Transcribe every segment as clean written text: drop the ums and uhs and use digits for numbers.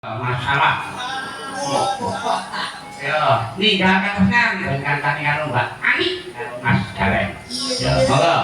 masalah ya ninggalkan senang dan kantani karo Mbak Ani karo Mas Galeng ya monggo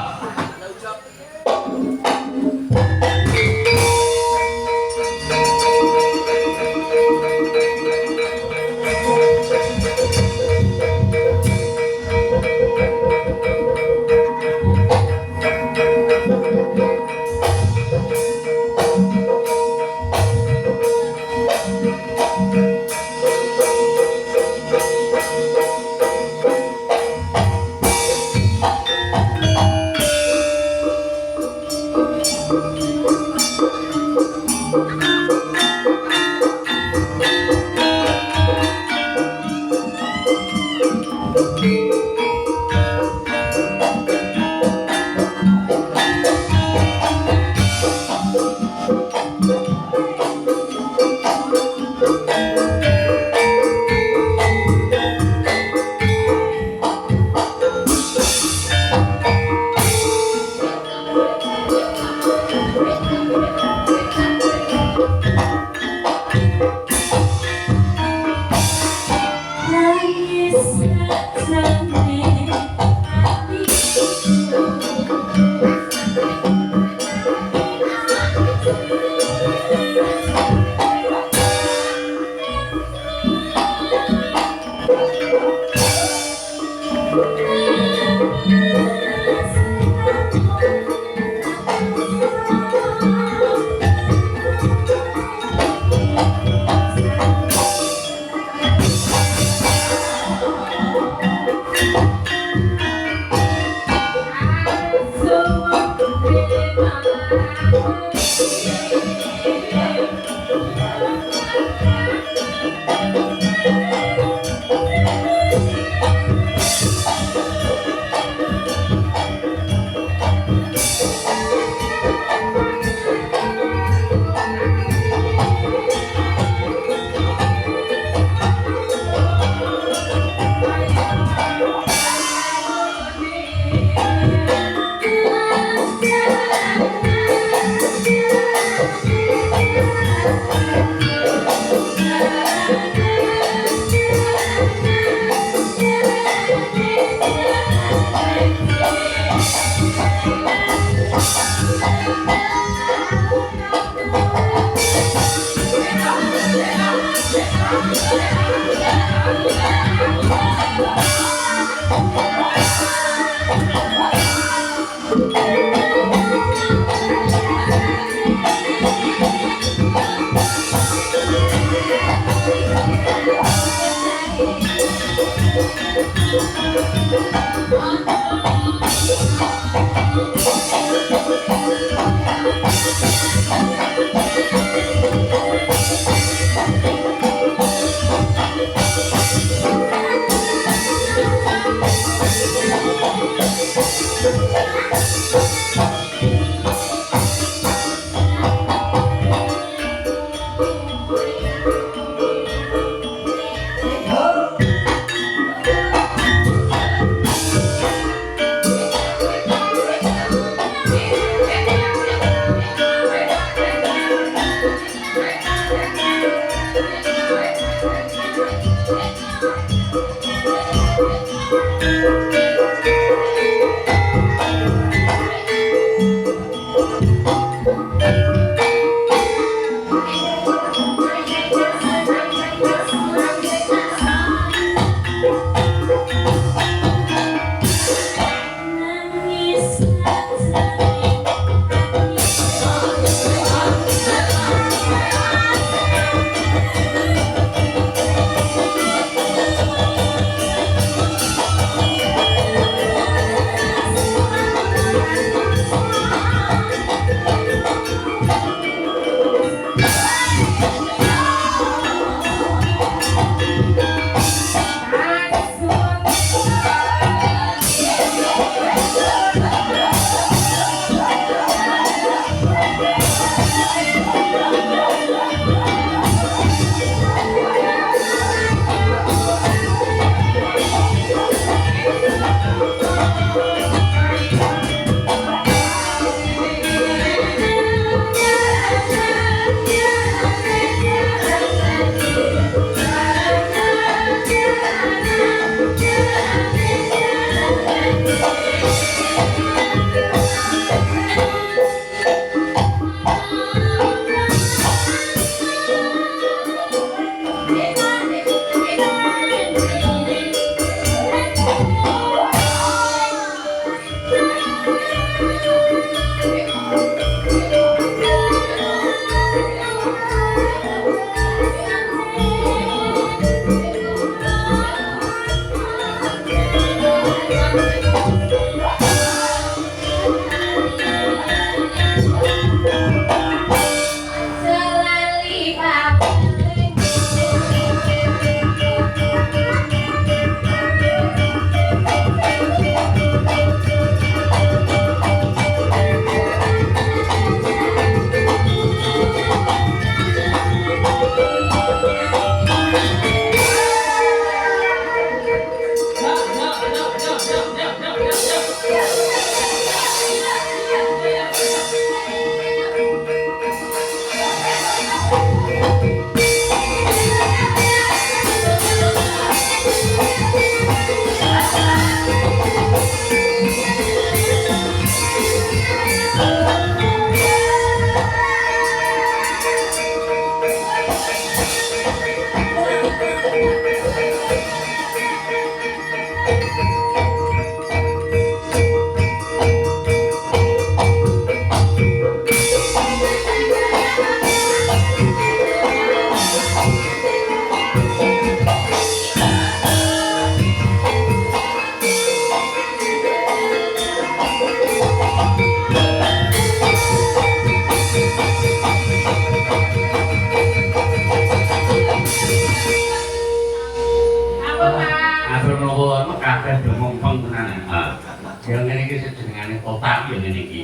tapi yang ini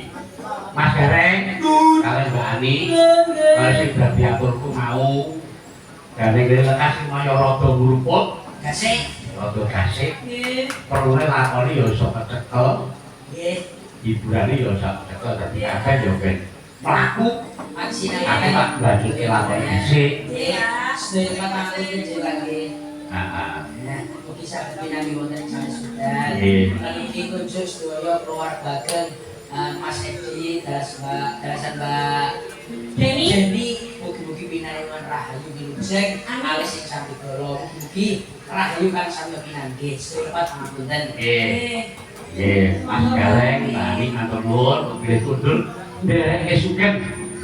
Mas Gareng kalian Mbak Ani masih berarti aturku mau dan yang kasih mau rodo nguruput Gasik rodo gasik perlunya lakoni ya usah kecekel hiburannya ya usah kecekel tapi akan ya ben melaku aku tak belajar ke lakoni gasik setuju Pak aku itu lagi mungkin saya pinami wonten sana sudah ini kunjung sedaya keluarga Mas Edi darasan Mbak Jenny mugi-mugi pinaringan rahayu wilujeng alis sing sami goro mugi rahayu kang sami pinanggih sripat pangapunten nggih Mas Gareng bali matur nuwun pilih kudul ndereke sugeng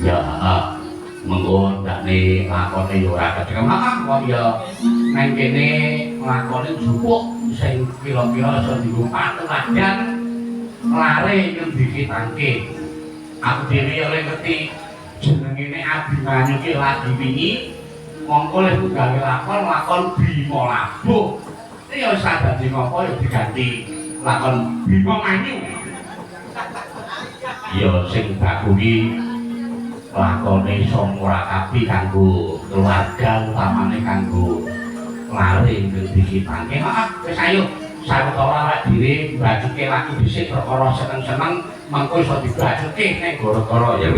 ya mengko ndakne lakone ya ora kecekeman kok ya nang kene lakone jupuk sing kira-kira iso dienggo patuladan lare ngendi kitangke aku dhewe oleh ngerti jenenge Abimanyu ki lagi wingi mongko lek gawe lakon Bima Labuh ya wis dadi ngopo ya diganti lakon Bima Manyu ya sing baku ki lakone iso murakabi kanggo keluarga utamane kanggo lare ngendi kitangke wis ayo sawetara awak dhewe mbajuke laku dhisik perkara seneng-seneng mengko iso dibajuke ning gara-gara ya wis